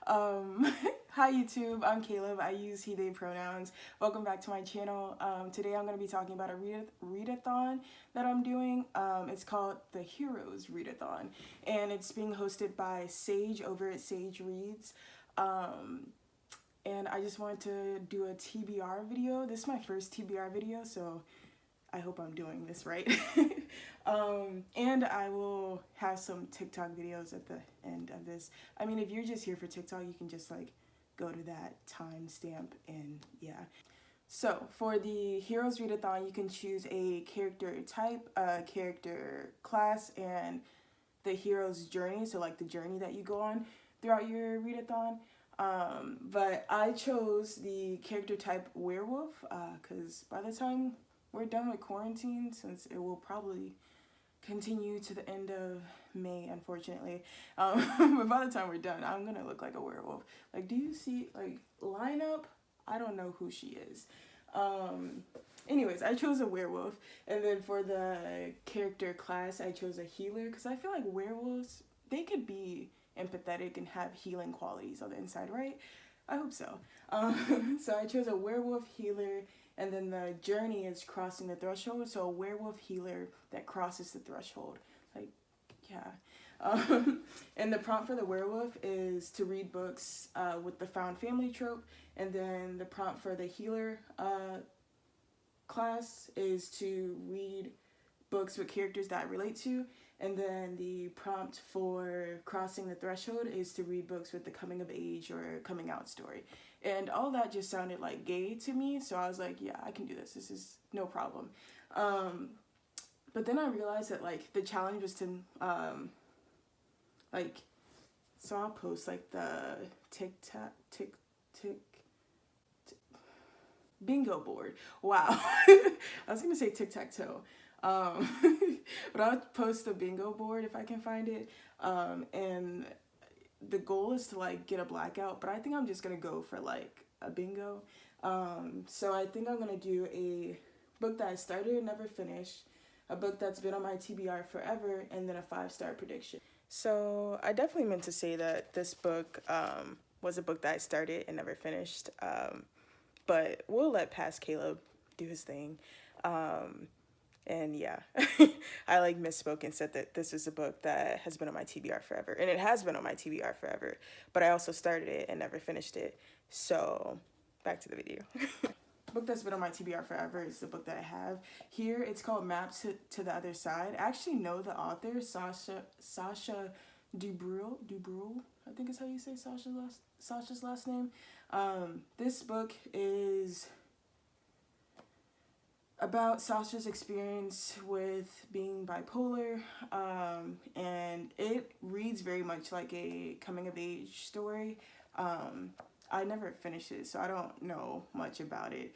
Um, Hi YouTube, I'm Caleb. I use he, they pronouns. Welcome back to my channel. Today I'm going to be talking about a readathon that I'm doing. It's called the Heroes Readathon, and it's being hosted by Sage over at Sage Reads. And I just wanted to do a TBR video. This is my first TBR video, so I hope I'm doing this right. And I will have some TikTok videos at the end of this. I mean, if you're just here for TikTok, you can just like go to that timestamp and yeah. So for the Heroes Readathon, you can choose a character type, a character class, and the hero's journey. So like the journey that you go on throughout your readathon. But I chose the character type werewolf because by the time we're done with quarantine, since it will probably continue to the end of May, unfortunately. But by the time we're done, I'm gonna look like a werewolf. Like, do you see, like, lineup? I don't know who she is. Anyways, I chose a werewolf, and then for the character class, I chose a healer, because I feel like werewolves, they could be empathetic and have healing qualities on the inside, right? I hope so. So I chose a werewolf healer, and then the journey is crossing the threshold, so a werewolf healer that crosses the threshold. Like, yeah. And the prompt for the werewolf is to read books with the found family trope, and then the prompt for the healer class is to read books with characters that I relate to, and then the prompt for crossing the threshold is to read books with the coming of age or coming out story. And all that just sounded like gay to me, so I was like, yeah, I can do this. This is no problem. But then I realized that like the challenge was to like, so I'll post like the tick bingo board. Wow. I was gonna say tic-tac-toe. But I'll post the bingo board if I can find it. And the goal is to like get a blackout, but I think I'm just gonna go for like a bingo. So I think I'm gonna do a book that I started and never finished, a book that's been on my TBR forever, and then a 5-star prediction. So I definitely meant to say that this book was a book that I started and never finished. But we'll let past Caleb do his thing. And yeah, I like misspoke and said that this is a book that has been on my TBR forever. And it has been on my TBR forever, but I also started it and never finished it. So back to the video. The book that's been on my TBR forever is the book that I have here. It's called Maps to the Other Side. I actually know the author, Sasha Dubreuil, I think is how you say Sasha's last name. This book is about Sasha's experience with being bipolar, and it reads very much like a coming of age story. I never finished it, so I don't know much about it,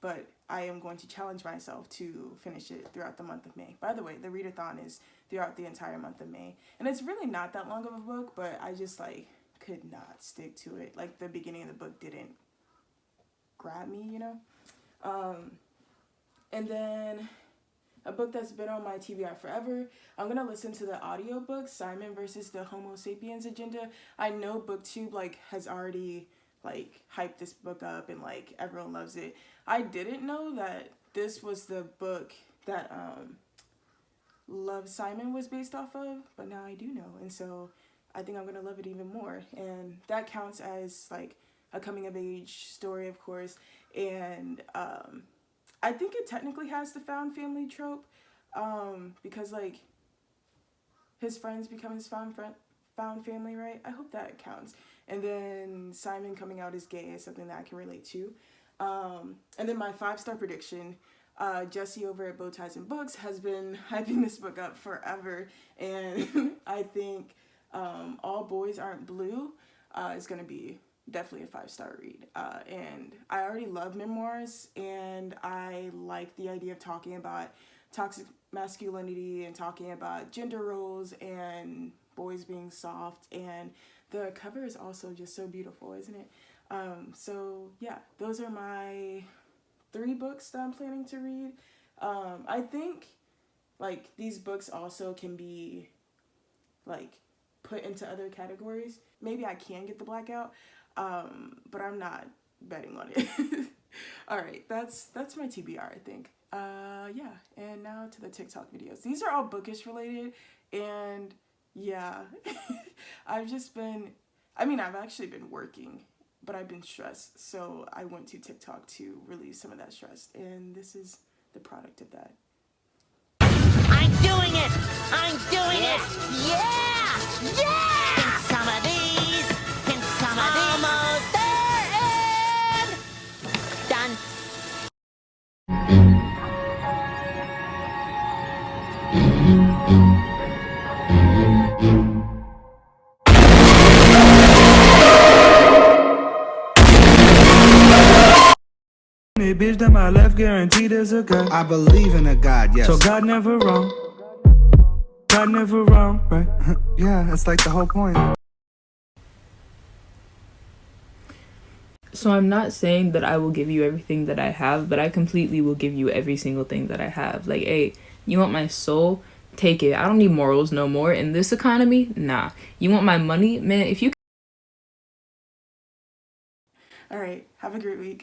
but I am going to challenge myself to finish it throughout the month of May. By the way, the readathon is throughout the entire month of May, and it's really not that long of a book, but I just like could not stick to it. Like the beginning of the book didn't grab me, you know? And then a book that's been on my TBR forever, I'm gonna listen to the audiobook, Simon versus the Homo Sapiens Agenda. I know Booktube like has already like hyped this book up and like everyone loves it. I didn't know that this was the book that Love, Simon was based off of, but now I do know, and so I think I'm gonna love it even more. And that counts as like a coming of age story, of course, and I think it technically has the found family trope, because like his friends become his found family, right? I hope that counts. And then Simon coming out as gay is something that I can relate to. And then my 5-star prediction, Jesse over at Bow Ties and Books has been hyping this book up forever, and I think All Boys Aren't Blue is going to be definitely a 5-star read. And I already love memoirs, and I like the idea of talking about toxic masculinity and talking about gender roles and boys being soft, and the cover is also just so beautiful, isn't it? So yeah, those are my 3 books that I'm planning to read. I think like these books also can be like put into other categories. Maybe I can get the blackout, but I'm not betting on it. All right, that's my TBR, I think. Yeah, and now to the TikTok videos. These are all bookish related, and yeah, I've actually been working, but I've been stressed, so I went to TikTok to relieve some of that stress, and this is the product of that. I'm doing it! I'm doing it! Yeah! Yeah! Can some of these? Can some of these? Almost there and done. Bitch, that my life guaranteed as a God. I believe in a God, yes. So God never wrong. God never wrong, right? Yeah, that's like the whole point. So I'm not saying that I will give you everything that I have, but I completely will give you every single thing that I have. Like, hey, you want my soul? Take it. I don't need morals no more. In this economy, nah. You want my money? Man, if you... All right, have a great week.